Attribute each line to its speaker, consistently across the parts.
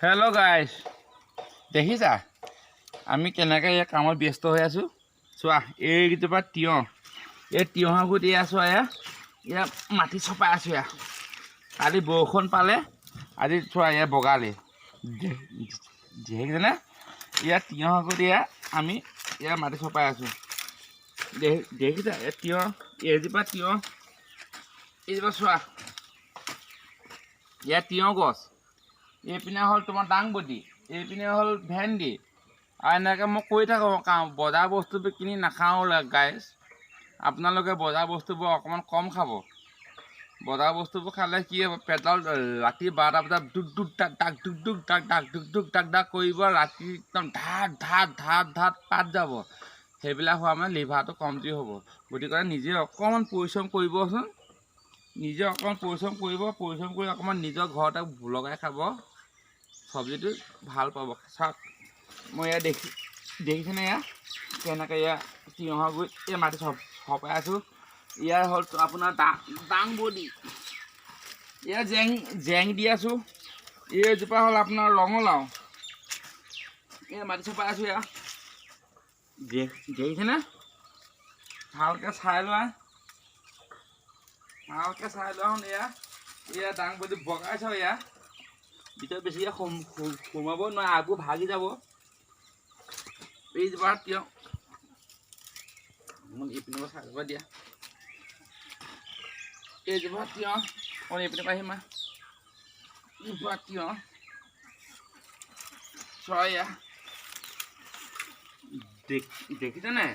Speaker 1: Hello' guys, দেখিছা আমি কেনেকৈ ইয়াৰ কামত ব্যস্ত হৈ আছোঁ। চোৱা এইকেইজোপা তিয়ঁহ, এই তিয়ঁহৰ গুটি আছোঁ এয়া মাটি চপাই আছোঁ। কালি বৰষুণ পালে, আজি চোৱা এয়া বগালে। দেখিছেনে? ইয়াত তিয়ঁহৰ গুটি আমি ইয়াৰ মাটি চপাই আছোঁ। দেখিছা এই তিয়ঁহ, এইজোপা তিয়ঁহ, এইজোপা চোৱা ইয়াত তিয়ঁহ গছ, এইপিনে হ'ল তোমাৰ দাংবডি, এইপিনে হ'ল ভেন্দি। আৰু এনেকৈ মই কৈ থাকোঁ কাম, বজাৰ বস্তুবোৰ কিনি নাখাওঁ গাইজ। আপোনালোকে বজাৰ বস্তুবোৰ অকণমান কম খাব। বজাৰ বস্তুবোৰ খালে কি হ'ব, পেটত ৰাতি 12টা বজাত দুক দুক টাক টাক দুক দুক টাক টাক দুক দুক টাক টাক কৰিব, ৰাতি একদম ধাত ধাত ধাত ধাত পাত যাব। সেইবিলাক হোৱা মানে লিভাৰটো কমজুৰি হ'ব। গতিকে নিজে অকণমান পৰিশ্ৰম কৰিবচোন, নিজে অকণমান পৰিশ্ৰম কৰিব, পৰিশ্ৰম কৰি অকণমান নিজৰ ঘৰতে লগাই খাব, চব্জিটো ভাল পাব। চাওক মই ইয়াত দেখিছেনে ইয়াত কেনেকৈ ইয়াত তিয়ঁহৰ গুৰিত এই মাটি চপাই আছোঁ। ইয়াৰ হ'ল আপোনাৰ দাংবডি, ইয়াত জেং দি আছোঁ। এইজোপা হ'ল আপোনাৰ ৰঙালাও, এই মাটি চপাই আছোঁ। ইয়াত দেখিছেনে? ভালকৈ চাই লোৱা, ভালকৈ চাই লোৱা শুন। এয়া দাংবডি বগাইছ, ইয়াত ভিতৰত বেছিকৈ সোমাব নোৱাৰে, আগবোৰ ভাগি যাব। এইজোপা তিয়ঁহ এইপিনৰ পৰা চাই ল'ব দিয়া। এইজোপা তিয়ঁহ মই এইপিনৰ পৰা আহিম। এইজোপা তিয়ঁহ চয়া, দেখিছেনে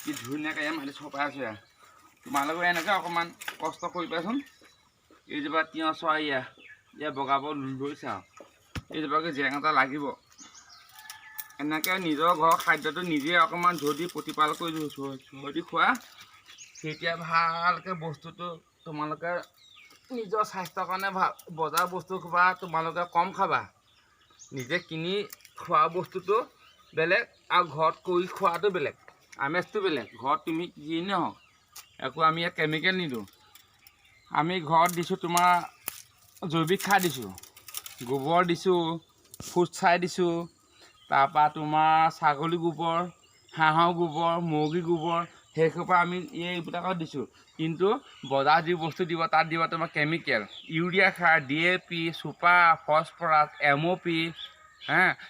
Speaker 1: কি ধুনীয়াকৈ ইয়াত মাটি চপাই আছোঁ। তোমালোকে এনেকৈ অকণমান কষ্ট কৰিবাচোন। এইজোপা তিয়ঁহ চোৱা, ইয়াত বগাব লৈছে আৰু এইজোপাকে জেং এটা লাগিব। এনেকৈ নিজৰ ঘৰৰ খাদ্যটো নিজে অকণমান যদি প্ৰতিপাল কৰি যদি খোৱা, তেতিয়া ভালকৈ বস্তুটো তোমালোকে নিজৰ স্বাস্থ্যৰ কাৰণে ভাল। বজাৰ বস্তু খোৱা তোমালোকে কম খাবা। নিজে কিনি খোৱা বস্তুটো বেলেগ আৰু ঘৰত কৰি খোৱাটো বেলেগ, আমেজটো বেলেগ। ঘৰত তুমি যি নহওক একো আমি ইয়াত কেমিকেল নিদিওঁ। আমি ঘৰত দিছোঁ তোমাৰ জৈৱিক সাৰ দিছোঁ, গোবৰ দিছোঁ, ফুটছাই দিছোঁ, তাৰপৰা তোমাৰ ছাগলী গোবৰ, হাঁহৰ গোবৰ, মুৰ্গী গোবৰ, সেইসোপা আমি এইবিলাকত দিছোঁ। কিন্তু বজাৰত যি বস্তু দিব তাত দিব তোমাৰ কেমিকেল, ইউৰিয়া সাৰ, DAP, চুপাৰ, ফচফৰাছ, MOP,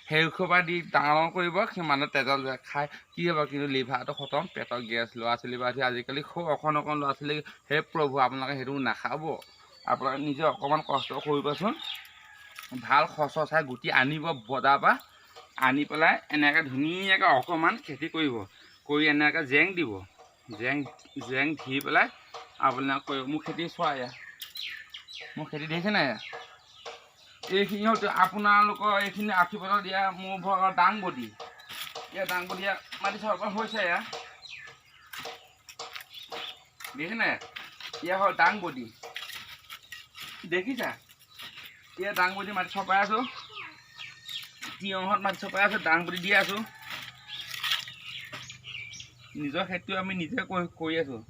Speaker 1: সেইসোপা দি ডাঙৰ কৰিব। সিমানে তেজত খাই কি হ'ব, কিন্তু লিভাৰটো খতম, পেটৰ গেছ, ল'ৰা ছোৱালী বা আজিকালি খুব অকণ ল'ৰা ছোৱালী। সেই প্ৰভু আপোনালোকে সেইটো নাখাব। আপোনালোকে নিজে অকণমান কষ্ট কৰিবচোন। ভাল সঁচ চাই গুটি আনিব বজাৰৰ পৰা, আনি পেলাই এনেকৈ ধুনীয়াকৈ অকণমান খেতি কৰিব, কৰি এনেকৈ জেং দিব, জেং দি পেলাই আপোনালোকে কৰিব। মোৰ খেতি চোৱা, মোৰ খেতি দেখিছে নাই? এইখিনি হ'ল আপোনালোকৰ এইখিনি আশীৰ্বাদত দিয়া মোৰ ঘৰৰ দাংবডি। দাংবডি মাটি চপাই হৈছে। দেখিছে নাই? হ'ল দাংবডি, দেখিছা? দাংবডি মাটি চপাই আছোঁ, তিয়ঁহত মাটি চপাই আছোঁ, দাংবডি দি আছোঁ। নিজৰ খেতিটো আমি নিজে কৰি আছোঁ।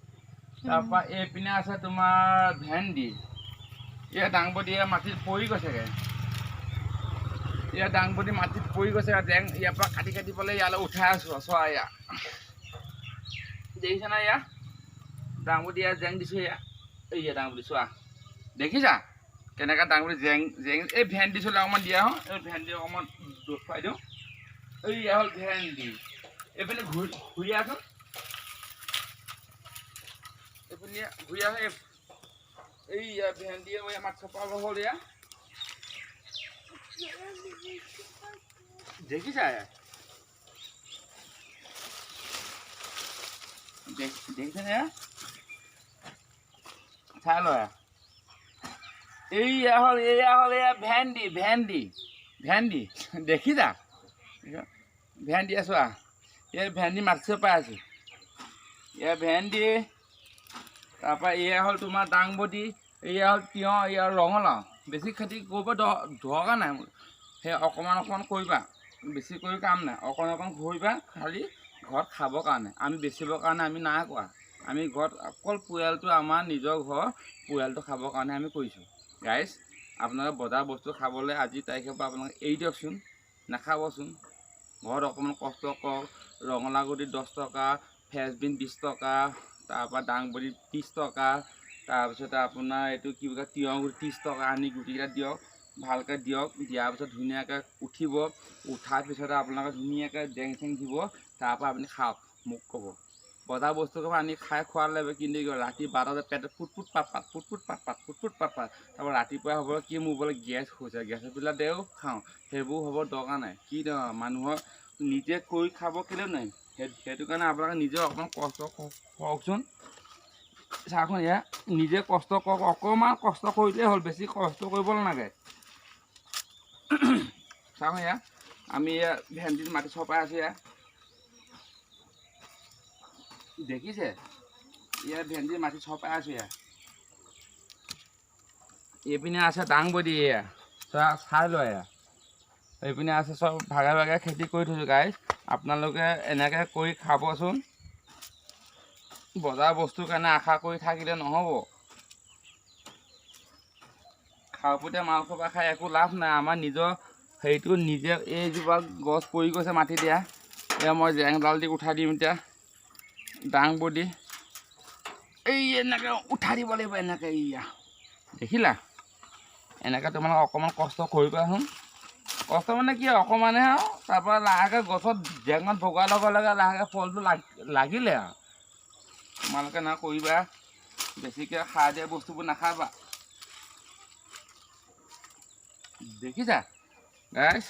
Speaker 1: তাৰপৰা এইপিনে আছে তোমাৰ ভেন্দি। দাংবডি মাটিত পৰি গৈছেগৈ, দাংবডি মাটিত পৰি গৈছে। জেং ইয়াৰ পৰা কাটি কাটি পেলাই ইয়ালৈ উঠাই আছোঁ। চোৱা দেখিছা নাই? দাংবডি জেং দিছোঁ। দাংবডি চোৱা, দেখিছা কেনেকৈ দাংবডি জেং এই ভেন্দি চলে অকণমান দিয়া হওঁ, এই ভেন্দি অকণমান দেখুৱাই দিওঁ। হ'ল ভেন্দি, এইপিনে ঘূৰি আছোঁ, এইপিনে ঘূৰি আছোঁ। ভেন্দি মাটি চপাব হ'ল। দেখিছা? দেখিছেনে? চাই লয়। হ'ল ভেন্দি, দেখিছা? ভেন্দি আছোঁ। ভেন্দি মাটি চপাই আছোঁ। ভেন্দি, তাৰপৰা হ'ল তোমাৰ দাংবডি, হ'ল তিয়ঁহ, হ'ল ৰঙালাও। বেছি খেতি কৰিব দৰকাৰ নাই। সেই অকণমান অকণমান কৰিবা, বেছি কৰি কাম নাই। অকণ কৰিবা খালি ঘৰত খাবৰ কাৰণে। আমি বেচিবৰ কাৰণে আমি নাই কৰা। আমি ঘৰত অকল পৰিয়ালটো, আমাৰ নিজৰ ঘৰৰ পৰিয়ালটো খাবৰ কাৰণে আমি কৰিছোঁ। গাইজ আপোনালোকে বজাৰ বস্তু খাবলৈ আজি তাৰিখৰ পৰা আপোনালোকে এৰি দিয়কচোন, নাখাবচোন। ঘৰত অকণমান কষ্ট কৰক। ৰঙালাও গুটি 10 টকা, ফ্ৰেঞ্চবিন 20 টকা, তাৰপৰা দাংবডি 30 টকা, তাৰপিছতে আপোনাৰ এইটো কি বুলি কয় তিয়ঁহ গুটি 30 টকা আনি গুটিকেইটা দিয়ক, ভালকৈ দিয়ক। দিয়াৰ পিছত ধুনীয়াকৈ উঠিব, উঠাৰ পিছতে আপোনালোকে ধুনীয়াকৈ জেং চেং দিব, তাৰপৰা আপুনি খাওক। মোক ক'ব বজাৰ বস্তুবোৰ আনি খাই খোৱালে কিন্তু ৰাতি 12 বজাত পেটত ফুট পাত তাৰপৰা ৰাতিপুৱা হ'ব কি মোৰ বোলে গেছ হৈছে, গেছবিলাক দেও খাওঁ, সেইবোৰ হ'ব দৰকাৰ নাই। কি মানুহৰ নিজে কৰি খাব কেলেও নাই, সেইটো কাৰণে আপোনালোকে নিজে অকণমান কষ্ট কৰকচোন। চাওকচোন এয়া নিজে কষ্ট কৰক, অকণমান কষ্ট কৰিলেই হ'ল, বেছি কষ্ট কৰিব নালাগে। চাওক এয়া আমি এয়া ভেন্দিত মাটি চপাই আছোঁ। এয়া দেখিছে, ইয়াত ভেন্দিৰ মাটি চপাই আছোঁ। এয়া এইপিনে আছে দাংবডি, এয়া চাই লয়। এয়া এইপিনে আছে চব ভাগে ভাগে খেতি কৰি থৈছোঁ। গাইজ আপোনালোকে এনেকৈ কৰি খাবচোন। বজাৰ বস্তুৰ কাৰণে আশা কৰি থাকিলে নহ'ব। খাওঁপতীয়া মাল সোপা খাই একো লাভ নাই। আমাৰ নিজৰ হেৰিটো নিজে এইজোপা গছ পৰি গৈছে মাটি দিয়া, এয়া মই জেংডাল দি উঠাই দিম। এতিয়া দাংবডি এই এনেকৈ উঠাই দিব লাগিব, এনেকৈ এয়া দেখিলা, এনেকৈ তোমালোকে অকণমান কষ্ট কৰিবাচোন। কষ্ট মানে কি অকণমানহে আৰু, তাৰপৰা লাহেকৈ গছত জেঙত ভগোৱাৰ লগে লগে লাহেকৈ ফলটো লাগিলে আৰু। তোমালোকে না কৰিবা, বেছিকৈ সাৰ দিয়া বস্তুবোৰ নাখাবা। দেখিছা গাইজ।